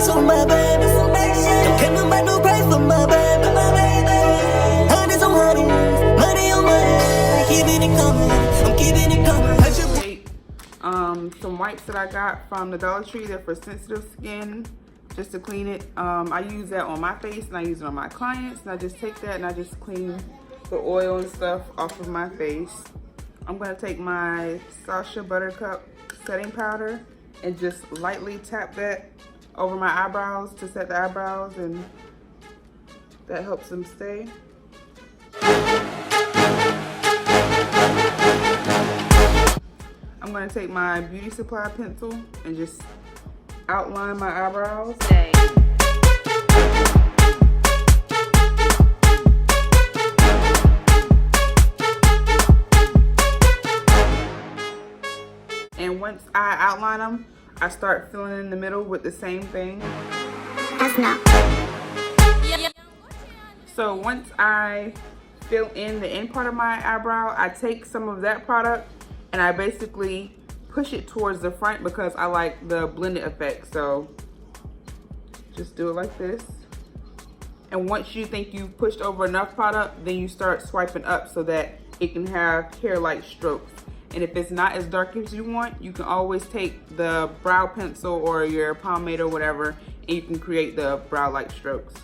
Crease on my baby. Don't care about no price for my baby. Hundreds on hundreds, money on my head. Keeping it coming, I'm keeping it coming. Some wipes that I got from the Dollar Tree. They're for sensitive skin, just to clean it. I use that on my face and I use it on my clients, and I just take that and I just clean the oil and stuff off of my face. I'm gonna take my Sasha Buttercup setting powder and just lightly tap that over my eyebrows to set the eyebrows, and that helps them stay. I'm gonna take my Beauty Supply pencil and just outline my eyebrows. And once I outline them, I start filling in the middle with the same thing. So once I fill in the end part of my eyebrow, I take some of that product and I basically push it towards the front because I like the blended effect. So just do it like this. And once you think you've pushed over enough product, then you start swiping up so that it can have hair-like strokes. And if it's not as dark as you want, you can always take the brow pencil or your pomade or whatever, and you can create the brow-like strokes.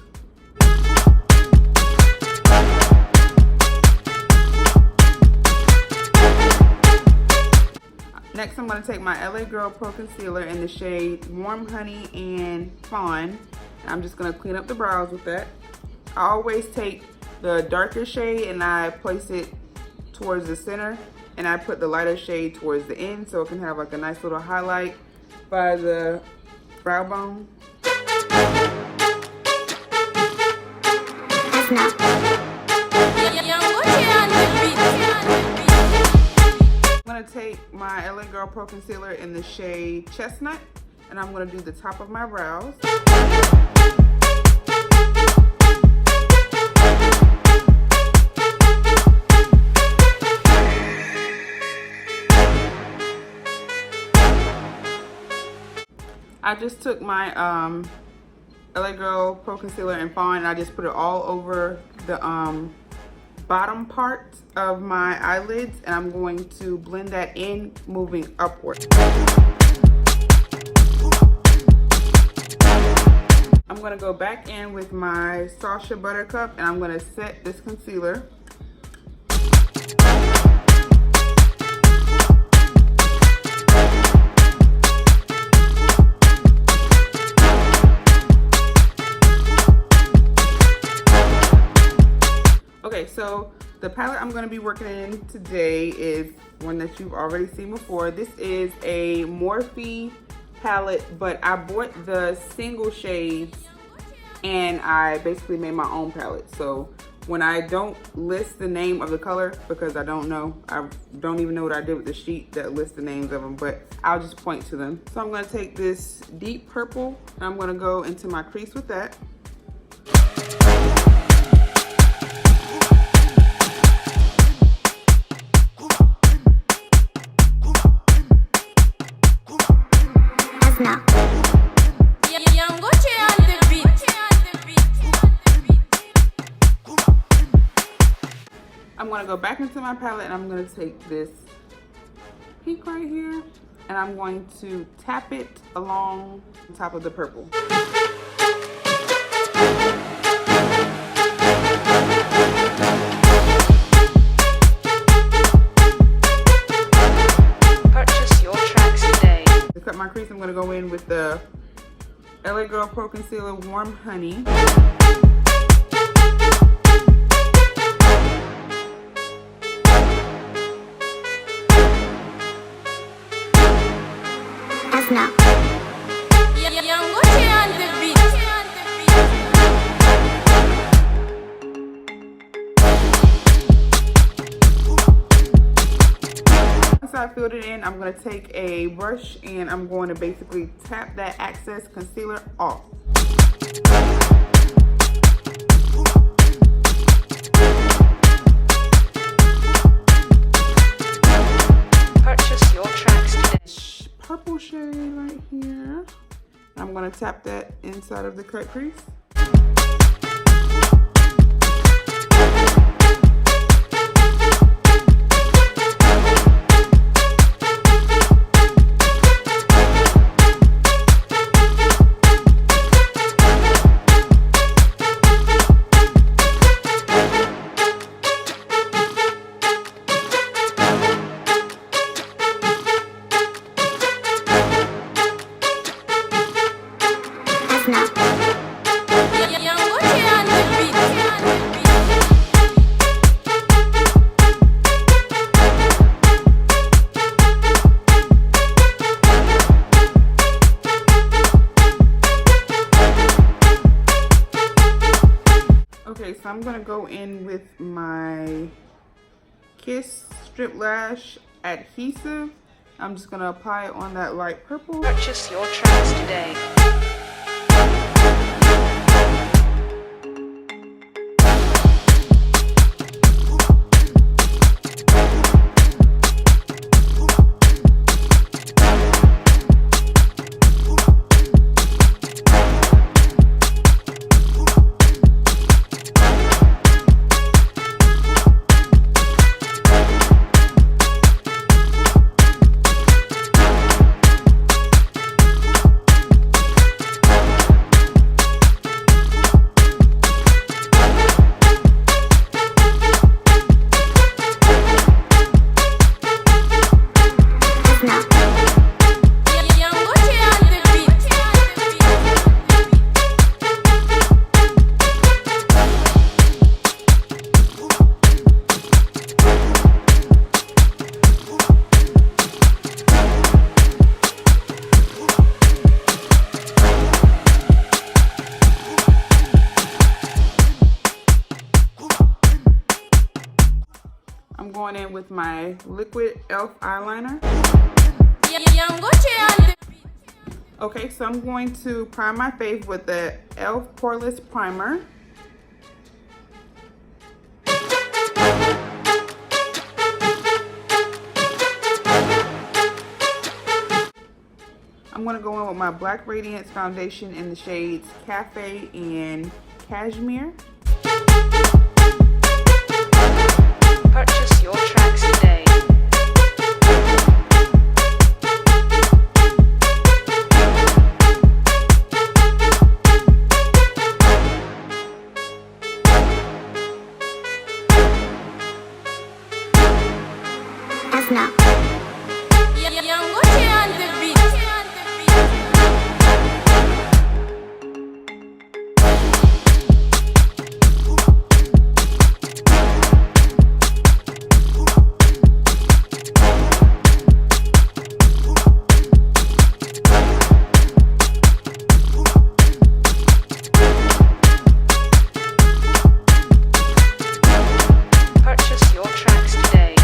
Next, I'm going to take my LA Girl Pro Concealer in the shade Warm Honey and Fawn. I'm just going to clean up the brows with that. I always take the darker shade and I place it towards the center, and I put the lighter shade towards the end so it can have like a nice little highlight by the brow bone. I'm gonna take my LA Girl Pro Concealer in the shade Chestnut, and I'm gonna do the top of my brows. I just took my LA Girl Pro Concealer and Fawn, and I just put it all over the bottom part of my eyelids, and I'm going to blend that in, moving upward. I'm going to go back in with my Sasha Buttercup, and I'm going to set this concealer. Okay, so the palette I'm going to be working in today is one that you've already seen before. This is a Morphe palette, but I bought the single shades and I basically made my own palette. So when I don't list the name of the color, because I don't know, I don't even know what I did with the sheet that lists the names of them, but I'll just point to them. So I'm going to take this deep purple and I'm going to go into my crease with that. I'm going to go back into my palette and I'm going to take this pink right here and I'm going to tap it along the top of the purple. Purchase your tracks today. To cut my crease, I'm going to go in with the LA Girl Pro Concealer Warm Honey. Once I filled it in, I'm going to take a brush and I'm going to basically tap that excess concealer off. Purchase your tracks today. Purple shade right here. I'm I'm gonna tap that inside of the cut crease. Okay, so I'm gonna go in with my Kiss Strip Lash Adhesive. I'm just gonna apply it on that light purple. Purchase your tracks today. I'm going in with my liquid e.l.f. eyeliner. Okay, so I'm going to prime my face with the e.l.f. Poreless Primer. I'm going to go in with my Black Radiance Foundation in the shades Cafe and Cashmere. Purchase your tracks today. Purchase your tracks today.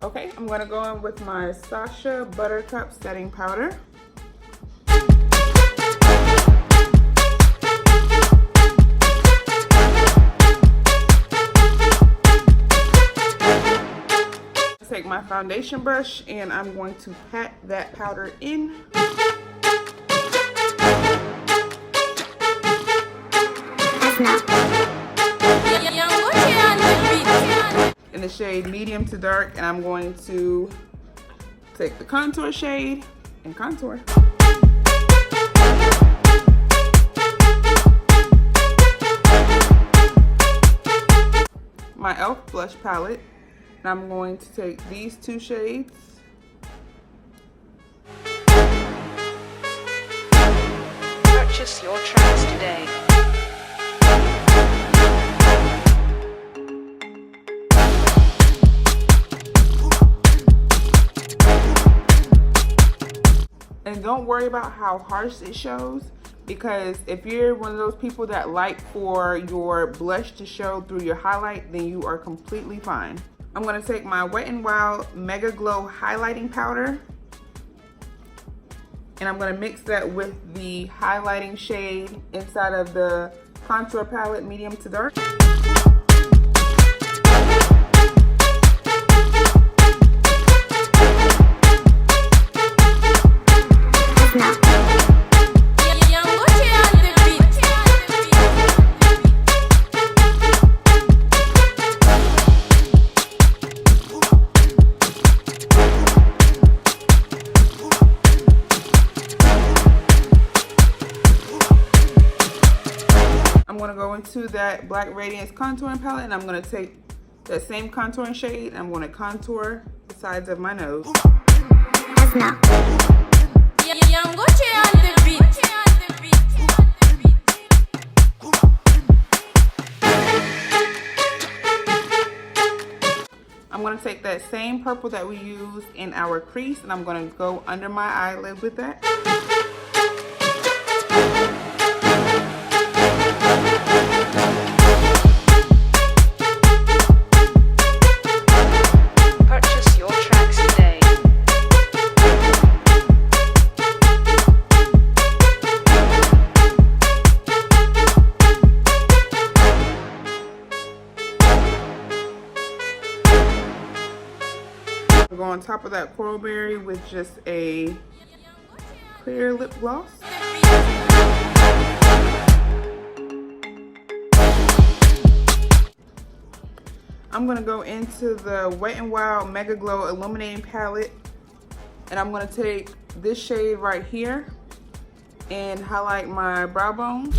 Okay, I'm going to go in with my Sasha Buttercup Setting Powder. Take my foundation brush and I'm going to pat that powder in. In the shade medium to dark, and I'm going to take the contour shade and contour. My e.l.f. blush palette, and I'm going to take these two shades. Purchase your tracks today. And don't worry about how harsh it shows, because if you're one of those people that like for your blush to show through your highlight, then you are completely fine. I'm going to take my Wet n Wild Mega Glow highlighting powder, and I'm going to mix that with the highlighting shade inside of the contour palette medium to dark. into that Black Radiance contouring palette and I'm gonna take that same contouring shade and I'm gonna contour the sides of my nose. I'm gonna take that same purple that we used in our crease and I'm gonna go under my eyelid with that. Purchase your tracks today. We'll go on top of that coral berry with just a clear lip gloss. I'm gonna go into the Wet n Wild Mega Glow Illuminating Palette and I'm gonna take this shade right here and highlight my brow bone.